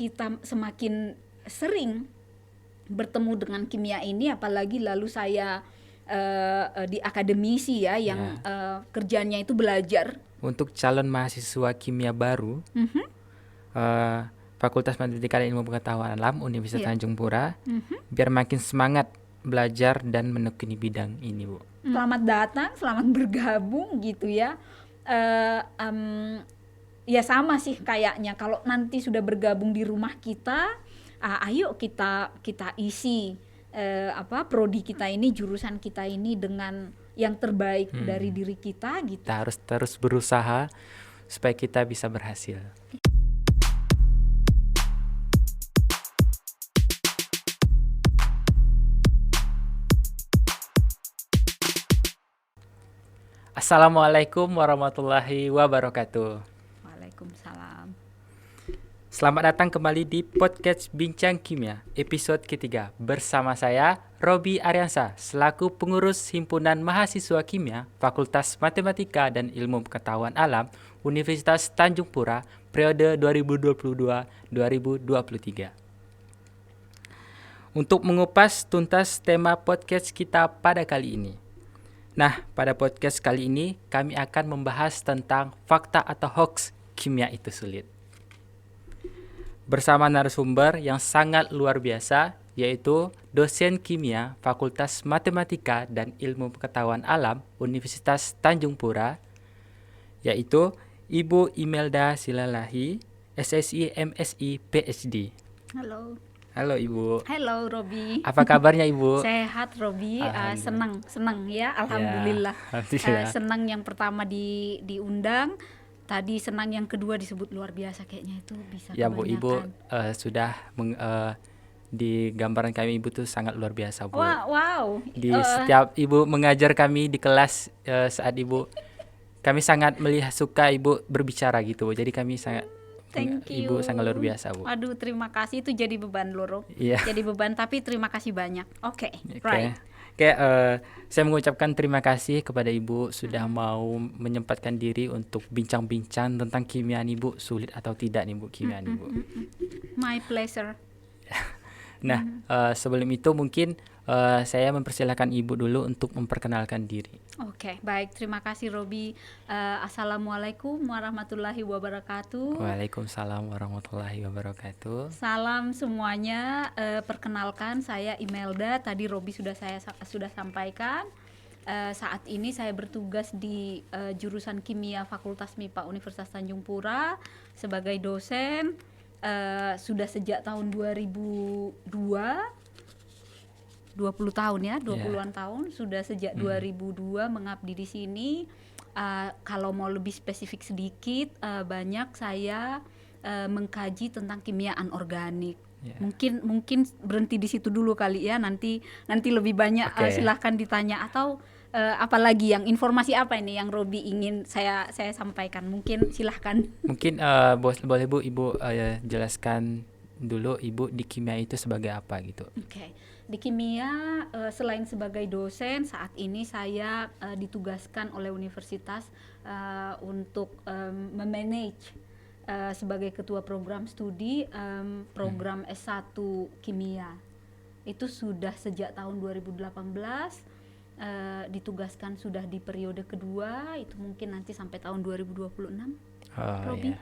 kita semakin sering bertemu dengan kimia ini, apalagi lalu saya di akademisi ya yang kerjanya itu belajar. Untuk calon mahasiswa kimia baru, Fakultas Matematika dan Ilmu Pengetahuan Alam Universitas Tanjung Pura, biar makin semangat belajar dan menekuni bidang ini, Bu. Selamat datang, selamat bergabung gitu ya. Ya sama sih kayaknya, kalau nanti sudah bergabung di rumah kita, ayo kita isi prodi kita ini, jurusan kita ini dengan yang terbaik dari diri kita gitu. Kita harus terus berusaha supaya kita bisa berhasil. Assalamualaikum warahmatullahi wabarakatuh. Waalaikumsalam. Selamat datang kembali di podcast Bincang Kimia episode ketiga bersama saya Robi Aryansa selaku pengurus Himpunan Mahasiswa Kimia Fakultas Matematika dan Ilmu Pengetahuan Alam Universitas Tanjung Pura periode 2022-2023. Untuk mengupas tuntas tema podcast kita pada kali ini. Nah, pada podcast kali ini kami akan membahas tentang fakta atau hoax kimia itu sulit. Bersama narasumber yang sangat luar biasa, yaitu dosen kimia Fakultas Matematika dan Ilmu Pengetahuan Alam Universitas Tanjung Pura, yaitu Ibu Imelda Silalahi, SSI MSI PhD. Halo. Halo Ibu. Halo Robi. Apa kabarnya Ibu? Sehat Robi, senang ya, alhamdulillah. Senang yang pertama diundang. Tadi senang yang kedua disebut luar biasa, kayaknya itu bisa ya Bu, Ibu sudah di gambaran kami Ibu tuh sangat luar biasa Bu. Wow. Setiap Ibu mengajar kami di kelas saat Ibu, kami sangat melihat suka Ibu berbicara gitu Bu. Jadi kami sangat Ibu sangat luar biasa Bu. Aduh, terima kasih, itu jadi beban loro. Iya. Jadi beban, tapi terima kasih banyak. Oke. Right. Saya mengucapkan terima kasih kepada Ibu sudah mau menyempatkan diri untuk bincang-bincang tentang kimia nih Bu. Sulit atau tidak nih Bu kimia nih Bu? My pleasure. Nah, sebelum itu mungkin saya mempersilahkan Ibu dulu untuk memperkenalkan diri. Oke, baik. Terima kasih Robi. Assalamualaikum warahmatullahi wabarakatuh. Waalaikumsalam warahmatullahi wabarakatuh. Salam semuanya. Perkenalkan, saya Imelda. Tadi Robi sudah sampaikan. Saat ini saya bertugas di jurusan Kimia Fakultas MIPA Universitas Tanjung Pura sebagai dosen. Sudah sejak tahun 2002. 20 tahun ya, 20-an tahun sudah sejak 2002 mengabdi di sini. Kalau mau lebih spesifik sedikit, banyak saya mengkaji tentang kimia anorganik. Mungkin berhenti di situ dulu kali ya, nanti lebih banyak silahkan ditanya, atau apalagi yang informasi apa ini yang Robi ingin saya sampaikan, mungkin silahkan. Mungkin boleh Bu, Ibu jelaskan dulu Ibu di kimia itu sebagai apa gitu. Oke. Di kimia, selain sebagai dosen, saat ini saya ditugaskan oleh universitas untuk memanage sebagai ketua program studi program S1 kimia. Itu sudah sejak tahun 2018, ditugaskan sudah di periode kedua, itu mungkin nanti sampai tahun 2026. Robi.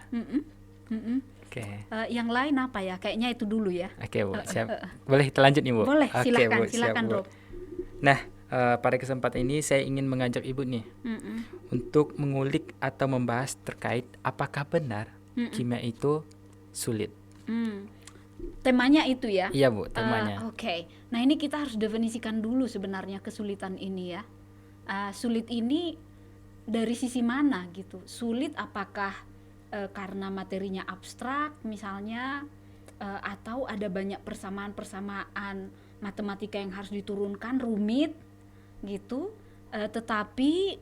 Yang lain apa ya? Kayaknya itu dulu ya. Oke Bu, siap. Boleh kita lanjut nih Bu? Boleh, silakan, Bu, silakan Rob. Nah, pada kesempatan ini saya ingin mengajak Ibu nih untuk mengulik atau membahas terkait apakah benar kimia itu sulit. Temanya itu ya? Iya Bu, temanya. Oke. Nah, ini kita harus definisikan dulu sebenarnya kesulitan ini ya. Sulit ini dari sisi mana gitu? Sulit apakah karena materinya abstrak misalnya, atau ada banyak persamaan matematika yang harus diturunkan, rumit gitu, tetapi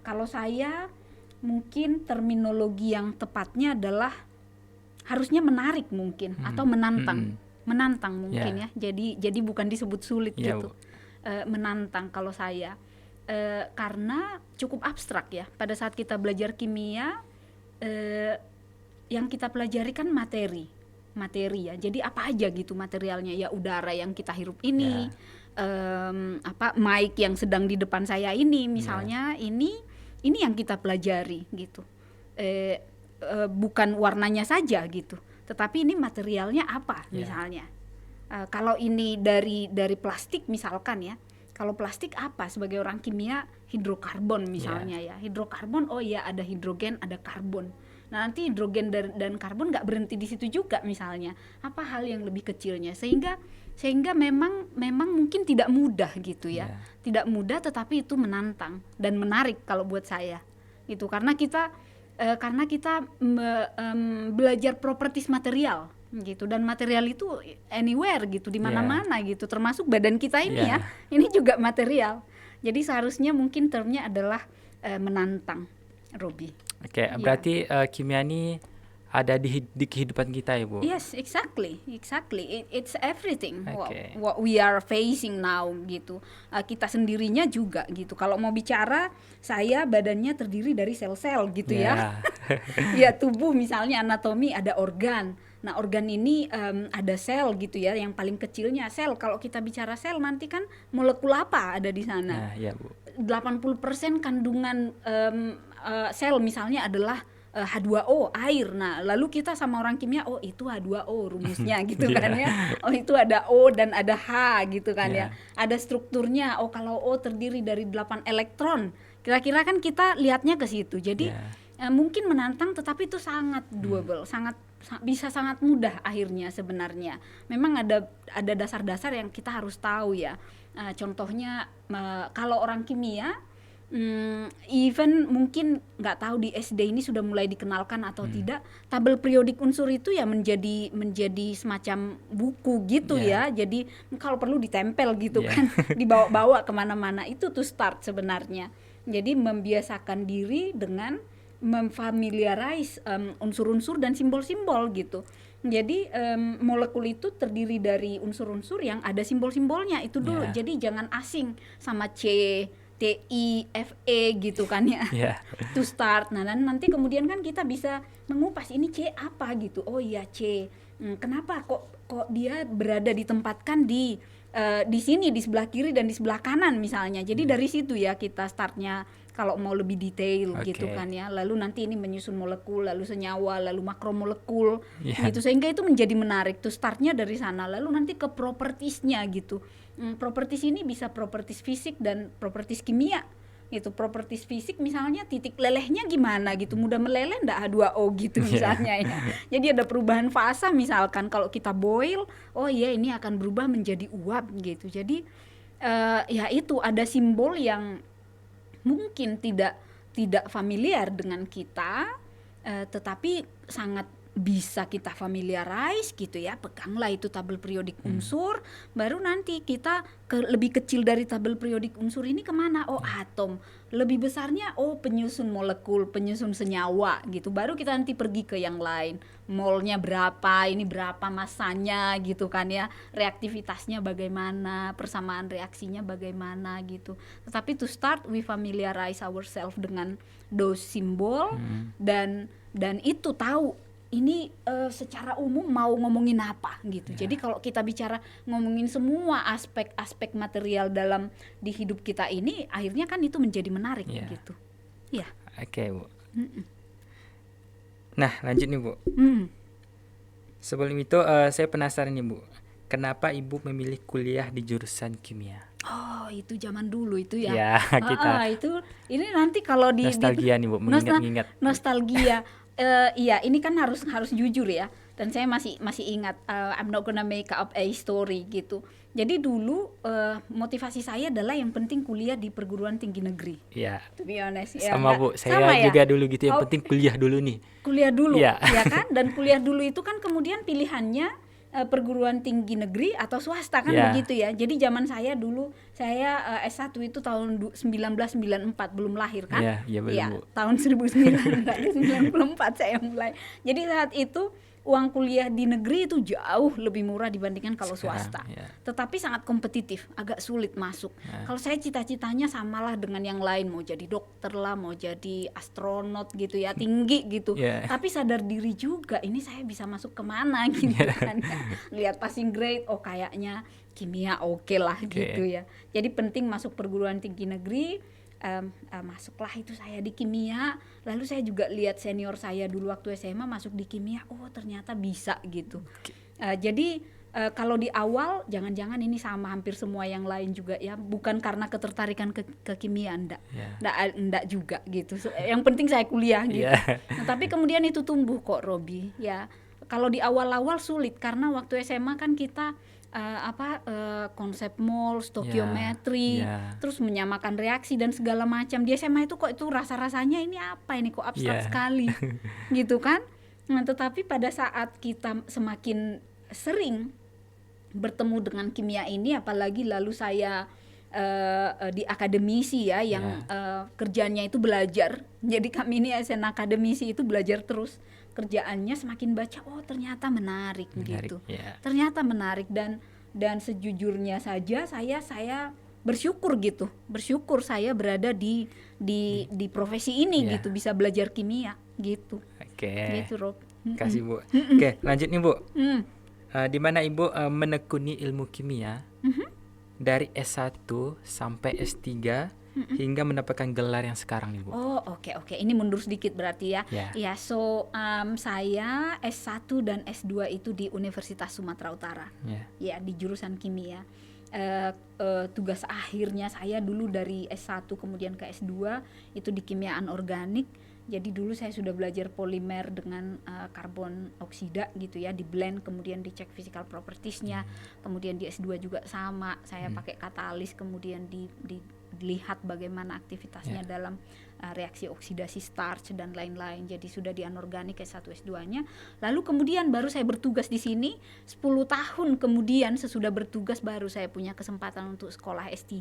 kalau saya mungkin terminologi yang tepatnya adalah harusnya menarik mungkin, atau menantang mungkin ya. Jadi bukan disebut sulit gitu. Menantang kalau saya. Karena cukup abstrak ya. Pada saat kita belajar kimia, yang kita pelajari kan materi ya. Jadi apa aja gitu materialnya, ya udara yang kita hirup ini, mic yang sedang di depan saya ini misalnya, ini yang kita pelajari gitu. Bukan warnanya saja gitu, tetapi ini materialnya apa misalnya. Kalau ini dari plastik misalkan ya, kalau plastik apa, sebagai orang kimia hidrokarbon misalnya ya, hidrokarbon, oh ya ada hidrogen ada karbon. Nah nanti hidrogen dan karbon nggak berhenti di situ juga misalnya, apa hal yang lebih kecilnya, sehingga memang mungkin tidak mudah gitu ya, tidak mudah, tetapi itu menantang dan menarik kalau buat saya itu, karena kita belajar properties material gitu, dan material itu anywhere gitu, di mana-mana gitu, termasuk badan kita ini ya, ini juga material. Jadi seharusnya mungkin termnya adalah menantang, Robi. Oke, berarti kimia ini ada di kehidupan kita ya, Bu? Yes, exactly. It's everything what we are facing now gitu. Kita sendirinya juga gitu. Kalau mau bicara, saya badannya terdiri dari sel-sel gitu ya. Ya, tubuh misalnya anatomi ada organ. Nah, organ ini ada sel gitu ya, yang paling kecilnya sel. Kalau kita bicara sel, nanti kan molekul apa ada di sana. Nah, ya, Bu. 80% kandungan sel misalnya adalah H2O, air. Nah, lalu kita sama orang kimia, oh itu H2O rumusnya gitu kan ya. Oh itu ada O dan ada H gitu kan ya. Ada strukturnya. Oh kalau O terdiri dari 8 elektron. Kira-kira kan kita lihatnya ke situ. Jadi mungkin menantang, tetapi itu sangat doable, bisa sangat mudah akhirnya sebenarnya. Memang ada dasar-dasar yang kita harus tahu ya. Contohnya kalau orang kimia, even mungkin nggak tahu di SD ini sudah mulai dikenalkan atau tidak, tabel periodik unsur itu ya menjadi semacam buku gitu ya. Jadi kalau perlu ditempel gitu kan, dibawa-bawa kemana-mana. Itu to start sebenarnya. Jadi membiasakan diri dengan memfamiliarize unsur-unsur dan simbol-simbol gitu. Jadi molekul itu terdiri dari unsur-unsur yang ada simbol-simbolnya itu dulu. Jadi jangan asing sama C, T, I, F, E gitu kan ya. To start. Nah, nanti kemudian kan kita bisa mengupas ini C apa gitu. Oh iya C. Kenapa kok dia berada ditempatkan di sini, di sebelah kiri dan di sebelah kanan misalnya. Jadi dari situ ya kita startnya kalau mau lebih detail gitu kan ya. Lalu nanti ini menyusun molekul, lalu senyawa, lalu makromolekul gitu, sehingga itu menjadi menarik. Tuh startnya dari sana. Lalu nanti ke propertiesnya gitu. Properties ini bisa properties fisik dan properties kimia gitu. Properties fisik misalnya titik lelehnya gimana gitu, mudah meleleh enggak H2O gitu misalnya ya. Jadi ada perubahan fasa misalkan, kalau kita boil, oh iya ini akan berubah menjadi uap gitu. Jadi ya itu ada simbol yang mungkin tidak familiar dengan kita, tetapi sangat bisa kita familiarize gitu ya. Peganglah itu tabel periodik unsur, baru nanti kita lebih kecil dari tabel periodik unsur ini kemana? Oh atom. Lebih besarnya oh penyusun molekul, penyusun senyawa gitu. Baru kita nanti pergi ke yang lain. Molnya berapa, ini berapa masanya gitu kan ya. Reaktivitasnya bagaimana, persamaan reaksinya bagaimana gitu. Tetapi to start we familiarize ourselves dengan those simbol, dan itu tahu ini secara umum mau ngomongin apa gitu. Jadi kalau kita bicara ngomongin semua aspek-aspek material dalam di hidup kita ini, akhirnya kan itu menjadi menarik gitu. Ya. Oke, Bu. Nah, lanjut nih, Bu. Sebelum itu saya penasaran nih, Bu. Kenapa Ibu memilih kuliah di jurusan kimia? Oh, itu zaman dulu itu ya. Ya, kita. Itu ini nanti kalau di nostalgia nih, Bu, mengingat-ingat. Nostalgia. Iya, ini kan harus jujur ya. Dan saya masih ingat, I'm not gonna make up a story gitu. Jadi dulu motivasi saya adalah yang penting kuliah di perguruan tinggi negeri. Iya. To be honest. Sama Bu, saya juga dulu gitu, yang penting kuliah dulu nih. Kuliah dulu, ya kan? Dan kuliah dulu itu kan kemudian pilihannya perguruan tinggi negeri atau swasta kan begitu ya. Jadi zaman saya dulu Saya S1 itu tahun 1994, belum lahir kan? Iya, belum, Iya, Bu. tahun 1994 saya mulai. Jadi saat itu uang kuliah di negeri itu jauh lebih murah dibandingkan kalau Sekarang, swasta. ya. Tetapi sangat kompetitif, agak sulit masuk. Kalau saya cita-citanya samalah dengan yang lain, mau jadi dokter lah, mau jadi astronot gitu ya, tinggi gitu. Yeah. Tapi sadar diri juga, ini saya bisa masuk kemana gitu kan ya. Lihat passing grade, oh kayaknya kimia oke lah gitu ya. Jadi penting masuk perguruan tinggi negeri. Masuklah itu saya di kimia, lalu saya juga lihat senior saya dulu waktu SMA masuk di kimia, oh ternyata bisa gitu. Jadi kalau di awal jangan-jangan ini sama hampir semua yang lain juga ya, bukan karena ketertarikan ke kimia, enggak juga gitu. Yang penting saya kuliah gitu. Nah, tapi kemudian itu tumbuh kok, Robi ya. Kalau di awal-awal sulit karena waktu SMA kan kita konsep mol, stokiometri, terus menyamakan reaksi dan segala macam. Di SMA itu kok itu rasa-rasanya ini apa ini kok abstrak sekali gitu kan. Nah, tetapi pada saat kita semakin sering bertemu dengan kimia ini, apalagi lalu saya di akademisi ya yang kerjanya itu belajar. Jadi kami ini ASN akademisi itu belajar terus. Kerjaannya semakin baca, oh ternyata menarik gitu. Ternyata menarik dan sejujurnya saja saya bersyukur gitu. Bersyukur saya berada di profesi ini gitu, bisa belajar kimia gitu. Gitu, Rob. Kasih, Bu. Oke, lanjut nih, Bu. Di mana Ibu menekuni ilmu kimia dari S1 sampai S3 hingga mendapatkan gelar yang sekarang nih, Bu. Oh, oke. Ini mundur sedikit berarti ya. Ya, so saya S1 dan S2 itu di Universitas Sumatera Utara. Ya, di jurusan kimia. Tugas akhirnya saya dulu dari S1 kemudian ke S2 itu di kimiaan organik. Jadi dulu saya sudah belajar polimer dengan karbon oksida gitu ya, di blend kemudian dicek physical propertiesnya. Kemudian di S2 juga sama, saya pakai katalis kemudian dilihat bagaimana aktivitasnya dalam reaksi oksidasi starch dan lain-lain. Jadi sudah di anorganik S1 S2-nya. Lalu kemudian baru saya bertugas di sini 10 tahun kemudian sesudah bertugas baru saya punya kesempatan untuk sekolah S3.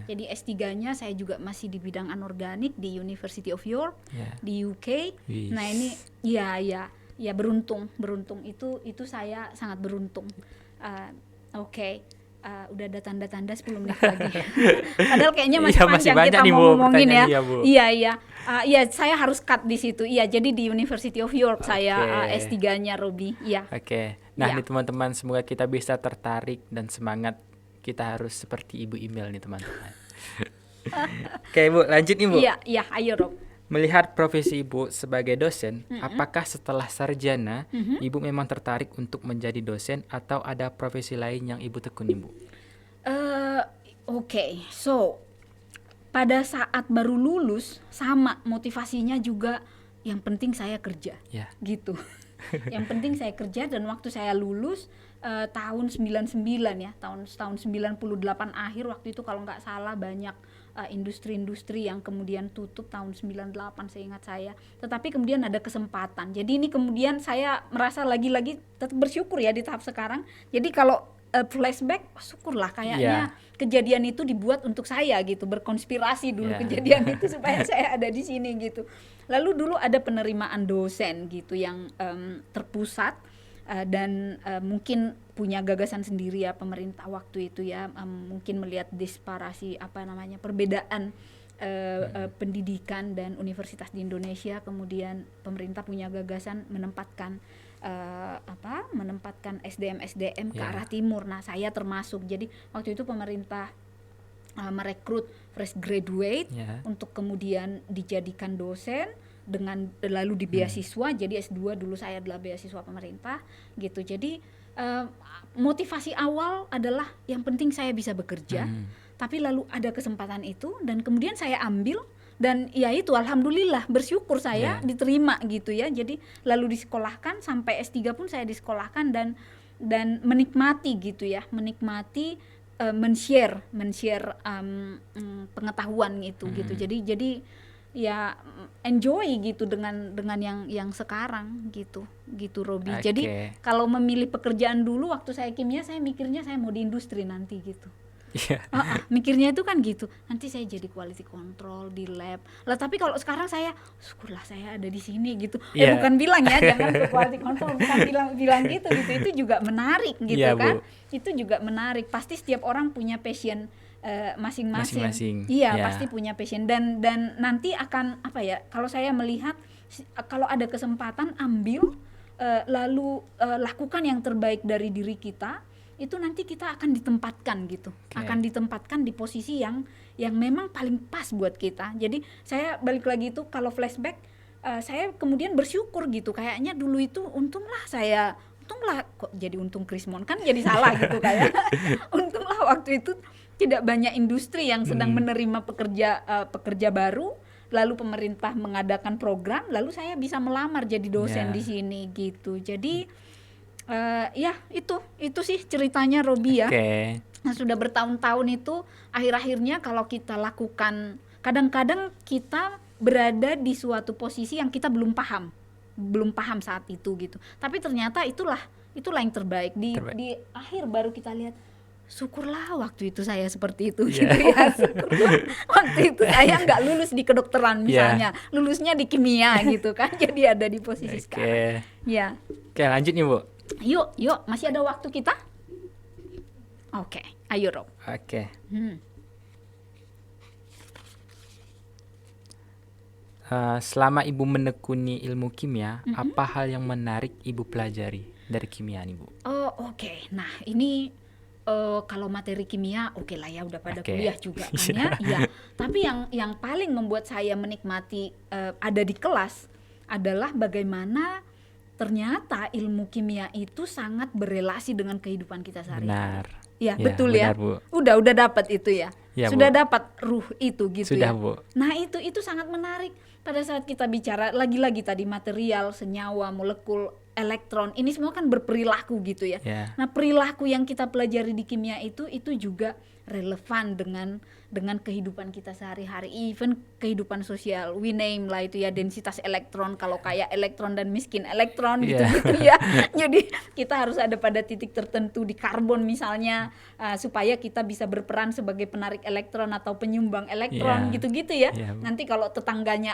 Jadi S3-nya saya juga masih di bidang anorganik di University of York di UK. Nah, ini ya beruntung itu saya sangat beruntung. Udah ada tanda-tanda 10 menit lagi. Padahal kayaknya masih panjang kita mau ngomongin ya. Iya, saya harus cut di situ. Iya, jadi di University of York saya S3-nya, Robi. Iya. Nah, nih teman-teman, semoga kita bisa tertarik dan semangat. Kita harus seperti Ibu Email nih, teman-teman. Oke, Bu, lanjut nih, Bu. Iya, ayo, Rob. Melihat profesi Ibu sebagai dosen, apakah setelah sarjana Ibu memang tertarik untuk menjadi dosen atau ada profesi lain yang Ibu tekuni, Bu? So pada saat baru lulus sama motivasinya juga yang penting saya kerja, gitu. Yang penting saya kerja dan waktu saya lulus tahun 99 ya, tahun 98 akhir waktu itu kalau nggak salah banyak industri-industri yang kemudian tutup tahun 98 seingat saya. Tetapi kemudian ada kesempatan. Jadi ini kemudian saya merasa lagi-lagi tetap bersyukur ya di tahap sekarang. Jadi kalau flashback, syukurlah kayaknya kejadian itu dibuat untuk saya gitu, berkonspirasi dulu kejadian itu supaya saya ada di sini gitu. Lalu dulu ada penerimaan dosen gitu yang terpusat dan mungkin punya gagasan sendiri ya pemerintah waktu itu ya, mungkin melihat disparasi perbedaan pendidikan dan universitas di Indonesia, kemudian pemerintah punya gagasan menempatkan SDM ke arah timur. Nah, saya termasuk. Jadi waktu itu pemerintah merekrut fresh graduate untuk kemudian dijadikan dosen dengan lalu di beasiswa. Jadi S2 dulu saya adalah beasiswa pemerintah gitu. Jadi motivasi awal adalah yang penting saya bisa bekerja. Tapi lalu ada kesempatan itu dan kemudian saya ambil. Dan ya itu alhamdulillah bersyukur saya diterima gitu ya. Jadi lalu disekolahkan sampai S3 pun saya disekolahkan dan menikmati gitu ya, menikmati men-share pengetahuan itu gitu. Jadi ya enjoy gitu dengan yang sekarang gitu Robi. Jadi kalau memilih pekerjaan dulu waktu saya kimia saya mikirnya saya mau di industri nanti gitu. Iya. Mikirnya itu kan gitu, nanti saya jadi quality control di lab lah. Tapi kalau sekarang saya syukurlah saya ada di sini gitu. Iya. Bukan bilang ya jangan ke quality control, bukan bilang gitu. Itu juga menarik gitu Iya, kan. Bu. Itu juga menarik. Pasti setiap orang punya passion masing-masing. Masing-masing. Iya, Ya. pasti punya passion dan nanti akan apa ya? Kalau saya melihat kalau ada kesempatan ambil, lalu lakukan yang terbaik dari diri kita, itu nanti kita akan ditempatkan gitu. Akan ditempatkan di posisi yang memang paling pas buat kita. Jadi saya balik lagi itu kalau flashback, saya kemudian bersyukur gitu. Kayaknya dulu itu untunglah kok jadi untung Krismon kan jadi salah gitu kayak. Untunglah waktu itu tidak banyak industri yang sedang menerima pekerja baru, lalu pemerintah mengadakan program, lalu saya bisa melamar jadi dosen di sini gitu. Jadi ya itu sih ceritanya Robi ya. Nah, sudah bertahun-tahun itu akhir-akhirnya kalau kita lakukan, kadang-kadang kita berada di suatu posisi yang kita belum paham saat itu gitu. Tapi ternyata itulah yang terbaik di akhir baru kita lihat. Syukurlah waktu itu saya seperti itu gitu ya. Syukurlah waktu itu saya nggak lulus di kedokteran misalnya, lulusnya di kimia gitu kan. Jadi ada di posisi sekarang. Ya. Oke, lanjut nih Bu. Yuk, masih ada waktu kita? Oke, ayo Rob. Oke. Selama Ibu menekuni ilmu kimia, apa hal yang menarik Ibu pelajari dari kimia nih Bu? Oh, oke. Nah, ini kalau materi kimia oke lah ya, udah pada kuliah juga kan ya. Iya. Tapi yang paling membuat saya menikmati ada di kelas adalah bagaimana ternyata ilmu kimia itu sangat berelasi dengan kehidupan kita sehari-hari. Benar. Ya, betul benar, ya. Bu. Udah dapat itu ya. Sudah Bu. dapat ruh itu gitu Sudah, ya. Bu. Nah, itu sangat menarik pada saat kita bicara lagi-lagi tadi material, senyawa, molekul, elektron. Ini semua kan berperilaku gitu ya. Nah, perilaku yang kita pelajari di kimia itu juga relevan dengan kehidupan kita sehari-hari, even kehidupan sosial. We name lah itu ya, densitas elektron, kalau kaya elektron dan miskin elektron gitu-gitu ya. Jadi kita harus ada pada titik tertentu di karbon misalnya, supaya kita bisa berperan sebagai penarik elektron atau penyumbang elektron gitu-gitu ya. Nanti kalau tetangganya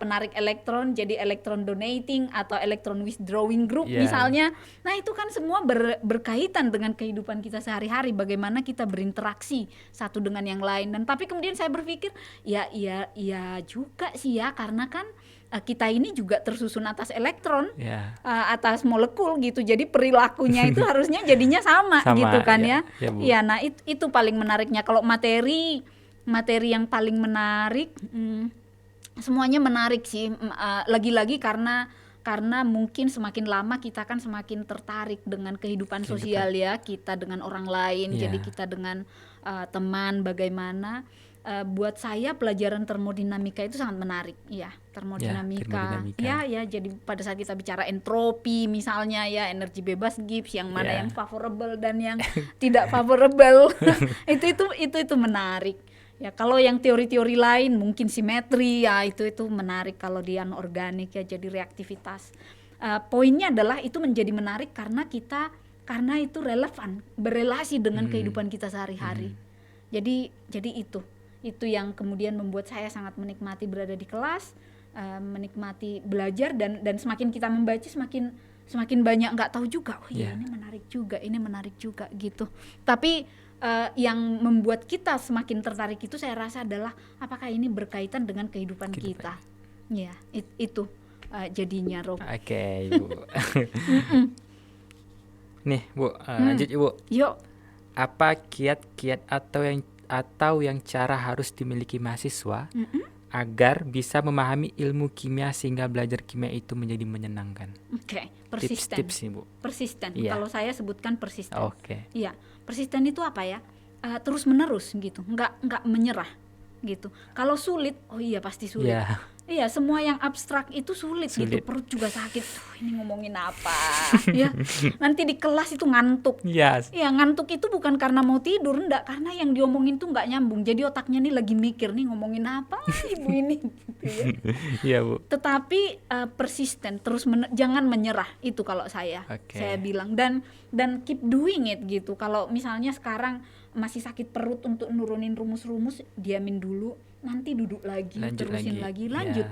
penarik elektron, jadi elektron donating atau elektron withdrawing group misalnya. Nah, itu kan semua berkaitan dengan kehidupan kita sehari-hari, bagaimana kita berinteraksi satu dengan yang lain. Dan tapi kemudian saya berpikir ya juga sih ya, karena kan kita ini juga tersusun atas elektron, atas molekul gitu. Jadi perilakunya itu harusnya jadinya sama gitu kan ya. Iya, nah itu paling menariknya. Kalau materi yang paling menarik, semuanya menarik sih. Lagi-lagi karena mungkin semakin lama kita kan semakin tertarik dengan kehidupan sosial ya, kita dengan orang lain, jadi kita dengan teman bagaimana. Buat saya pelajaran termodinamika itu sangat menarik ya, termodinamika. Ya, jadi pada saat kita bicara entropi misalnya ya, energi bebas Gibbs, yang mana yang favorable dan yang tidak favorable. itu menarik. Ya, kalau yang teori-teori lain mungkin simetri ya, itu menarik kalau di anorganik ya, jadi reaktivitas. Poinnya adalah itu menjadi menarik karena itu relevan, berelasi dengan kehidupan kita sehari-hari. Jadi itu yang kemudian membuat saya sangat menikmati berada di kelas, menikmati belajar, dan semakin kita membaca semakin banyak nggak tahu juga. Ini menarik juga gitu. Tapi yang membuat kita semakin tertarik itu saya rasa adalah apakah ini berkaitan dengan kehidupan kita. Ya, itu jadinya Rob. Oke, Bu. Nih, Bu, lanjut Ibu. Yuk. Apa kiat-kiat atau yang cara harus dimiliki mahasiswa agar bisa memahami ilmu kimia sehingga belajar kimia itu menjadi menyenangkan? Oke, persisten. Tips nih, Bu. Persisten. Kalau saya sebutkan persisten. Oke. Iya, persisten itu apa ya? Terus menerus gitu, nggak menyerah gitu. Kalau sulit, pasti sulit. Iya, semua yang abstrak itu sulit gitu. Perut juga sakit, ini ngomongin apa ya, nanti di kelas itu ngantuk. Yes. Ya ngantuk itu bukan karena mau tidur, enggak, karena yang diomongin tuh nggak nyambung, jadi otaknya nih lagi mikir nih ngomongin apa ibu ini gitu ya. Iya Bu. Tetapi persisten, terus jangan menyerah, itu kalau saya bilang, dan keep doing it gitu. Kalau misalnya sekarang masih sakit perut, untuk nurunin rumus-rumus diamin dulu, nanti duduk lagi, terusin lagi, lanjut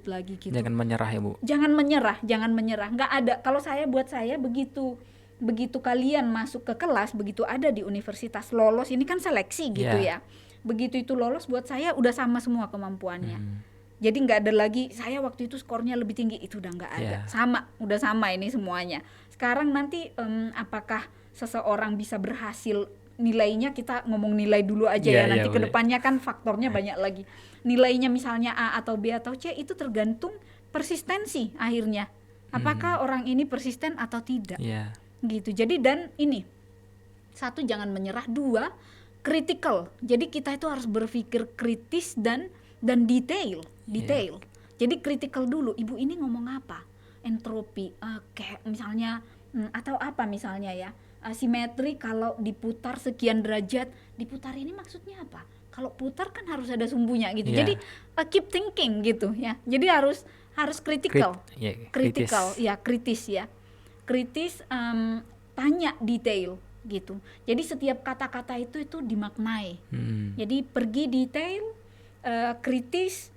lagi gitu. Jangan menyerah ya Bu. Jangan menyerah. Nggak ada, kalau buat saya begitu kalian masuk ke kelas, begitu ada di universitas lolos, ini kan seleksi gitu ya. Begitu itu lolos, buat saya udah sama semua kemampuannya. Jadi nggak ada lagi saya waktu itu skornya lebih tinggi, itu udah nggak ada. Udah sama ini semuanya. Sekarang nanti apakah seseorang bisa berhasil, nilainya kita ngomong nilai dulu aja ya, nanti kedepannya kan faktornya banyak lagi. Nilainya misalnya A atau B atau C, itu tergantung persistensi akhirnya. Apakah orang ini persisten atau tidak? Gitu. Jadi dan ini, satu, jangan menyerah, dua, critical. Jadi kita itu harus berpikir kritis dan detail. Jadi critical dulu, ibu ini ngomong apa? Entropi, kayak misalnya atau apa misalnya ya, simetri kalau diputar sekian derajat, diputar ini maksudnya apa? Kalau putar kan harus ada sumbunya gitu. Jadi keep thinking gitu ya. Jadi harus critical. Kritis ya. Kritis, tanya detail gitu. Jadi setiap kata-kata itu dimaknai. Jadi pergi detail, kritis,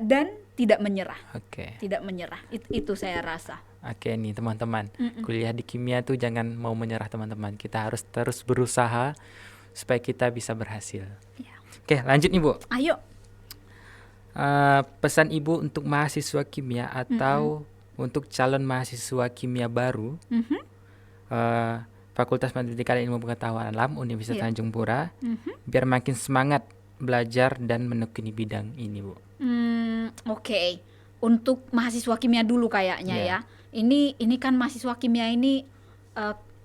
dan tidak menyerah. Tidak menyerah. Itu saya rasa. Nih teman-teman, kuliah di kimia tuh jangan mau menyerah teman-teman. Kita harus terus berusaha supaya kita bisa berhasil. Lanjut nih Bu. Ayo. Pesan Ibu untuk mahasiswa kimia atau untuk calon mahasiswa kimia baru, Fakultas Matematika dan Ilmu Pengetahuan Alam Universitas Tanjung Pura, biar makin semangat belajar dan menekuni bidang ini Bu. Untuk mahasiswa kimia dulu kayaknya ya. Ini kan mahasiswa kimia ini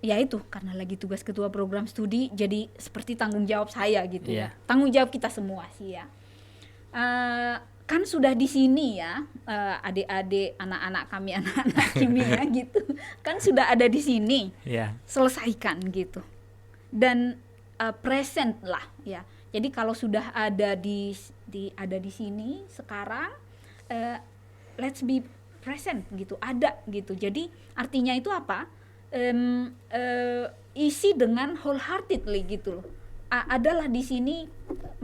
ya itu karena lagi tugas ketua program studi, jadi seperti tanggung jawab saya gitu ya. Tanggung jawab kita semua sih ya. Kan sudah di sini ya, adik-adik, anak-anak kami, anak-anak kimia gitu. Kan sudah ada di sini. Selesaikan gitu. Dan present lah ya. Jadi kalau sudah ada di sini sekarang, let's be present gitu, ada gitu. Jadi artinya itu apa? Isi dengan wholeheartedly gitu loh. Adalah di sini,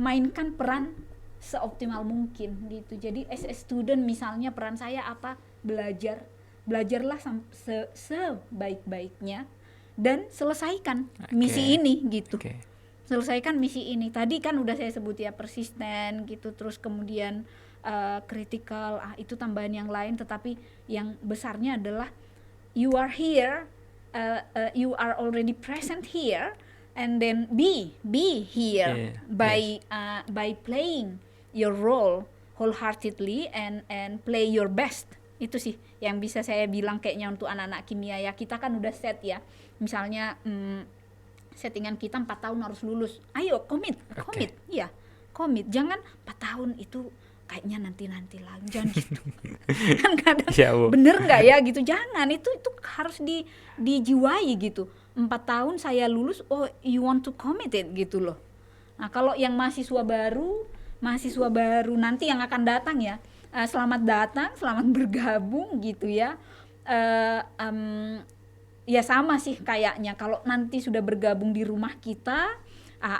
mainkan peran seoptimal mungkin gitu. Jadi as a student misalnya peran saya apa? Belajarlah sebaik-baiknya dan selesaikan misi ini gitu. Selesaikan misi ini. Tadi kan udah saya sebut ya, persisten gitu, terus kemudian critical, itu tambahan yang lain, tetapi yang besarnya adalah you are here, you are already present here, and then be here by playing your role wholeheartedly and play your best. Itu sih yang bisa saya bilang kayaknya untuk anak-anak kimia ya. Kita kan udah set ya, misalnya settingan kita 4 tahun harus lulus. Ayo komit ya, komit. Jangan 4 tahun itu kayaknya nanti lah, jangan gitu. Kan kadang bener nggak ya gitu, jangan, itu harus dijiwai gitu. 4 tahun saya lulus, you want to commit it gitu loh. Nah kalau yang mahasiswa baru nanti yang akan datang ya, selamat datang, selamat bergabung gitu ya. Ya sama sih kayaknya, kalau nanti sudah bergabung di rumah kita,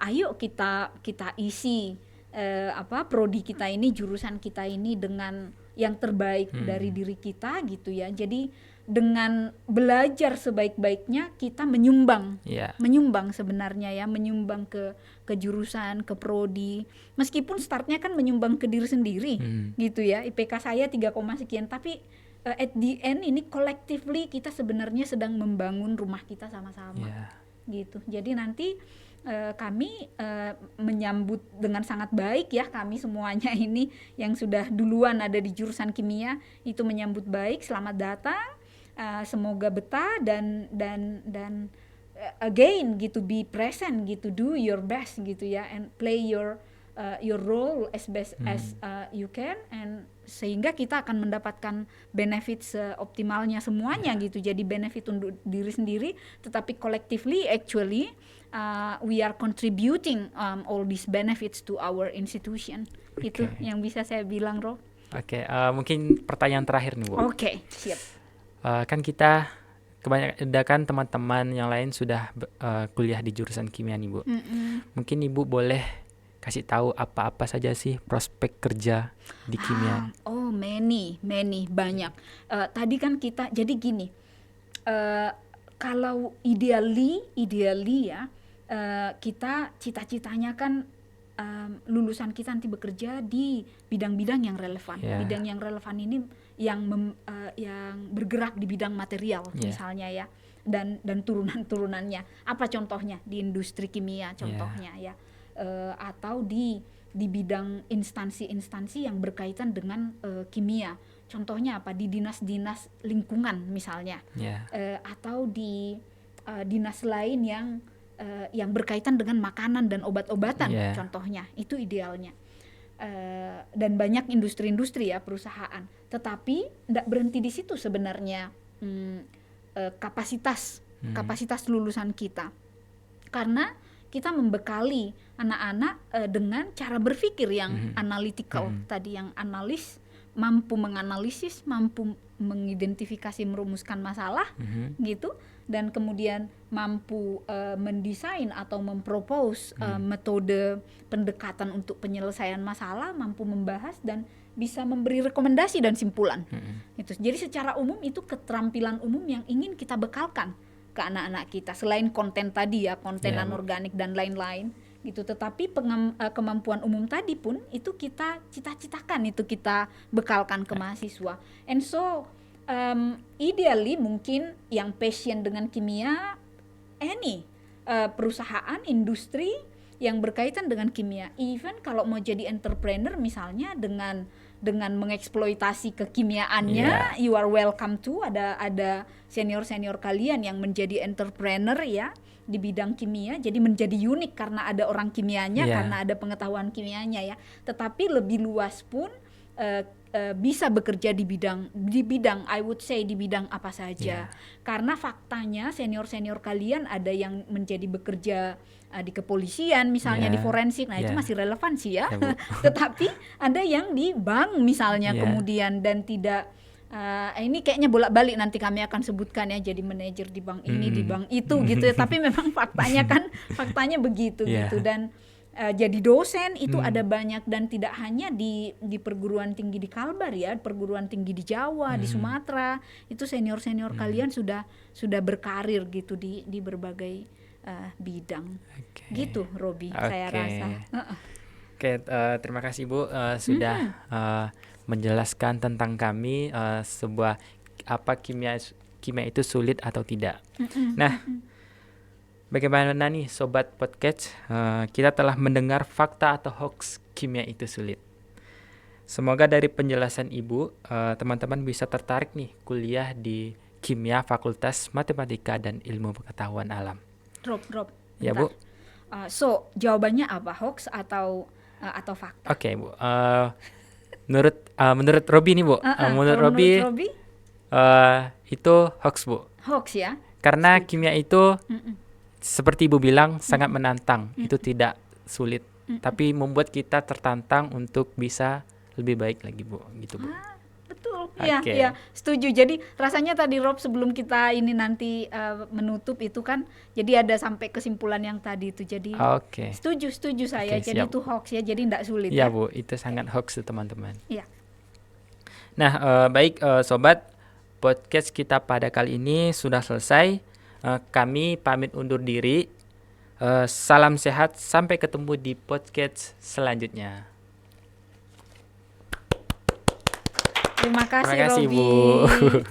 ayo kita isi prodi kita ini, jurusan kita ini dengan yang terbaik dari diri kita gitu ya. Jadi dengan belajar sebaik-baiknya kita menyumbang sebenarnya ya, menyumbang ke jurusan, ke prodi. Meskipun startnya kan menyumbang ke diri sendiri gitu ya. IPK saya 3, sekian, tapi at the end ini collectively kita sebenarnya sedang membangun rumah kita sama-sama gitu. Jadi nanti kami menyambut dengan sangat baik ya, kami semuanya ini yang sudah duluan ada di jurusan kimia itu menyambut baik, selamat datang, semoga betah dan again gitu, be present gitu, do your best gitu ya, and play your role as best as you can, and sehingga kita akan mendapatkan benefit seoptimalnya semuanya gitu. Jadi benefit untuk diri sendiri, tetapi collectively actually we are contributing all these benefits to our institution. Itu yang bisa saya bilang, Rob. Mungkin pertanyaan terakhir nih, Bu. Siap. Kan kita kebanyakan teman-teman yang lain sudah kuliah di jurusan kimia nih, Bu. Mungkin Ibu boleh kasih tahu apa-apa saja sih prospek kerja di kimia? Many, banyak. Tadi kan kita, jadi gini, kalau ideally ya, kita cita-citanya kan lulusan kita nanti bekerja di bidang-bidang yang relevan. Bidang yang relevan ini yang bergerak di bidang material misalnya ya, dan turunan-turunannya. Apa contohnya? Di industri kimia contohnya ya, atau di bidang instansi-instansi yang berkaitan dengan kimia. Contohnya apa? Di dinas-dinas lingkungan misalnya, atau di dinas lain yang berkaitan dengan makanan dan obat-obatan contohnya. Itu idealnya. Dan banyak industri-industri ya, perusahaan. Tetapi tidak berhenti di situ sebenarnya kapasitas lulusan kita, karena kita membekali anak-anak dengan cara berpikir yang analytical tadi, yang analis, mampu menganalisis, mampu mengidentifikasi, merumuskan masalah gitu, dan kemudian mampu mendesain atau mempropose metode pendekatan untuk penyelesaian masalah, mampu membahas dan bisa memberi rekomendasi dan simpulan. Itu. Jadi secara umum itu keterampilan umum yang ingin kita bekalkan ke anak-anak kita, selain konten tadi ya, konten anorganik dan lain-lain gitu. Tetapi kemampuan umum tadi pun itu kita cita-citakan, itu kita bekalkan ke mahasiswa. And so ideally mungkin yang passion dengan kimia, perusahaan, industri yang berkaitan dengan kimia, even kalau mau jadi entrepreneur misalnya dengan mengeksploitasi kekimiaannya, you are welcome to. Ada senior kalian yang menjadi entrepreneur ya di bidang kimia, jadi menjadi unik karena ada orang kimianya, karena ada pengetahuan kimianya ya. Tetapi lebih luas pun bisa bekerja di bidang I would say di bidang apa saja. Karena faktanya senior kalian ada yang menjadi bekerja di kepolisian misalnya, di forensik. Nah, itu masih relevan sih ya. Tetapi ada yang di bank misalnya kemudian, dan tidak ini kayaknya bolak-balik nanti kami akan sebutkan ya, jadi manajer di bank ini, di bank itu gitu ya. Tapi memang faktanya begitu gitu. Dan jadi dosen itu ada banyak, dan tidak hanya di perguruan tinggi di Kalbar ya, perguruan tinggi di Jawa, di Sumatera, itu senior kalian sudah berkarir gitu di berbagai bidang. Gitu Robi, saya rasa. Terima kasih Bu sudah menjelaskan tentang kami sebuah apa kimia itu sulit atau tidak. Nah, bagaimana nih Sobat Podcast, kita telah mendengar fakta atau hoax kimia itu sulit. Semoga dari penjelasan Ibu, teman-teman bisa tertarik nih kuliah di Kimia Fakultas Matematika dan Ilmu Pengetahuan Alam. Rob. Ya Bu. So jawabannya apa, hoax atau fakta? Oke Bu. Menurut Robi nih Bu. Menurut Robi itu hoax Bu. Hoax ya. Karena kimia itu seperti Ibu bilang sangat menantang. Itu tidak sulit, tapi membuat kita tertantang untuk bisa lebih baik lagi Bu. Gitu Bu. Betul, iya, setuju. Jadi rasanya tadi Rob sebelum kita ini nanti menutup itu kan, jadi ada sampai kesimpulan yang tadi itu. Jadi setuju saya. Jadi itu hoax ya, jadi tidak sulit. Ya Bu, itu sangat hoax teman-teman. Iya. Nah, baik Sobat, podcast kita pada kali ini sudah selesai. Kami pamit undur diri. Salam sehat, sampai ketemu di podcast selanjutnya. Terima kasih Robi.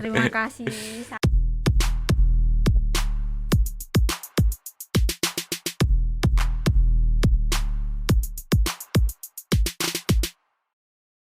Terima kasih.